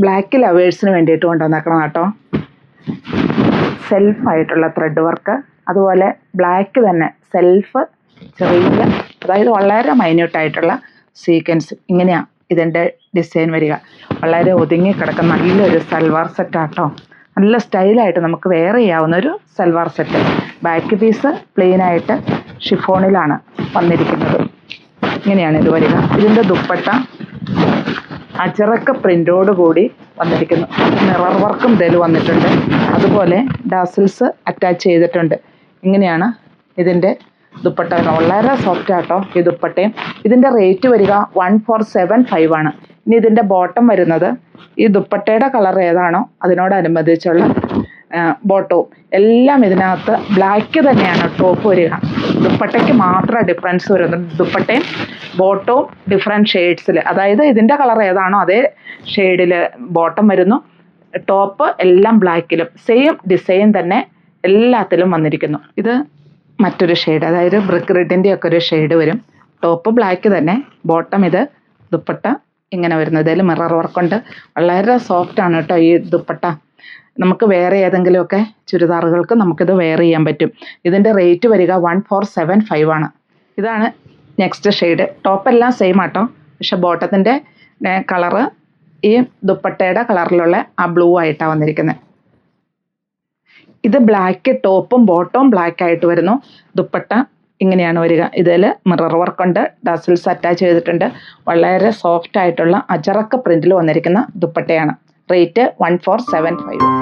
Black ലവേഴ്സിന് വേണ്ടിയിട്ട് കൊണ്ടുവന്നേക്കണം കേട്ടോ. സെൽഫായിട്ടുള്ള thread work, അതുപോലെ ബ്ലാക്ക് തന്നെ സെൽഫ് ചെറിയ, അതായത് വളരെ മൈന്യൂട്ടായിട്ടുള്ള സീക്വൻസ്. ഇങ്ങനെയാണ് ഇതിൻ്റെ ഡിസൈൻ വരിക. വളരെ ഒതുങ്ങി കിടക്കുന്ന നല്ലൊരു സൽവാർ സെറ്റാട്ടോ. നല്ല സ്റ്റൈലായിട്ട് നമുക്ക് വെയർ ചെയ്യാവുന്ന ഒരു സൽവാർ സെറ്റ്. ബാക്ക് പീസ് പ്ലെയിനായിട്ട് ഷിഫോണിലാണ് വന്നിരിക്കുന്നത്. ഇങ്ങനെയാണ് ഇത് വരിക. ഇതിൻ്റെ ദുപ്പട്ട അജറക്ക പ്രിൻ്റോട് കൂടി വന്നിരിക്കുന്നു. മിറർ വർക്കും ഇതിൽ വന്നിട്ടുണ്ട്. അതുപോലെ ഡാസിൽസ് അറ്റാച്ച് ചെയ്തിട്ടുണ്ട്. ഇങ്ങനെയാണ് ഇതിൻ്റെ ദുപ്പട്ട. വളരെ സോഫ്റ്റ് ആട്ടോ ഈ ദുപ്പട്ടയും. ഇതിൻ്റെ റേറ്റ് വരിക 1475 ആണ്. ഇനി ഇതിൻ്റെ ബോട്ടം വരുന്നത് ഈ ദുപ്പട്ടയുടെ കളർ ഏതാണോ അതിനോടനുബന്ധിച്ചുള്ള ബോട്ടവും എല്ലാം ഇതിനകത്ത് ബ്ലാക്ക് തന്നെയാണ് ടോപ്പ് വരിക. ദുപ്പട്ടയ്ക്ക് മാത്രമേ ഡിഫറൻസ് വരുന്നു. ദുപ്പട്ടയും ബോട്ടവും ഡിഫറെൻറ്റ് ഷെയ്ഡ്സിൽ, അതായത് ഇതിൻ്റെ കളർ ഏതാണോ അതേ ഷെയ്ഡിൽ ബോട്ടം വരുന്നു. ടോപ്പ് എല്ലാം ബ്ലാക്കിലും സെയിം ഡിസൈൻ തന്നെ എല്ലാത്തിലും വന്നിരിക്കുന്നു. ഇത് മറ്റൊരു ഷെയ്ഡ്, അതായത് ബ്രിക്ക് റെഡിൻ്റെ ഒക്കെ ഒരു ഷെയ്ഡ് വരും. ടോപ്പ് ബ്ലാക്ക് തന്നെ, ബോട്ടം ഇത്, ദുപ്പട്ട ഇങ്ങനെ വരുന്നത്. ഇതിൽ മിറർ വർക്കുണ്ട്. വളരെ സോഫ്റ്റാണ് കേട്ടോ ഈ ദുപ്പട്ട. നമുക്ക് വേറെ ഏതെങ്കിലുമൊക്കെ ചുരിദാറുകൾക്ക് നമുക്കിത് വെയർ ചെയ്യാൻ പറ്റും. ഇതിൻ്റെ റേറ്റ് വരിക 1475 ആണ്. ഇതാണ് നെക്സ്റ്റ് ഷെയ്ഡ്. ടോപ്പെല്ലാം സെയിം ആട്ടോ, പക്ഷെ ബോട്ടത്തിൻ്റെ കളറ് ഈ ദുപ്പട്ടയുടെ കളറിലുള്ള ആ ബ്ലൂ ആയിട്ടാണ് വന്നിരിക്കുന്നത്. ഇത് ബ്ലാക്ക് ടോപ്പും ബോട്ടവും ബ്ലാക്ക് ആയിട്ട് വരുന്നു. ദുപ്പട്ട ഇങ്ങനെയാണ് വരിക. ഇതിൽ മിറർ വർക്കുണ്ട്, ഡസിൽസ് അറ്റാച്ച് ചെയ്തിട്ടുണ്ട്. വളരെ സോഫ്റ്റ് ആയിട്ടുള്ള അജറക്ക പ്രിന്റിൽ വന്നിരിക്കുന്ന ദുപ്പട്ടയാണ്. റേറ്റ് 1475.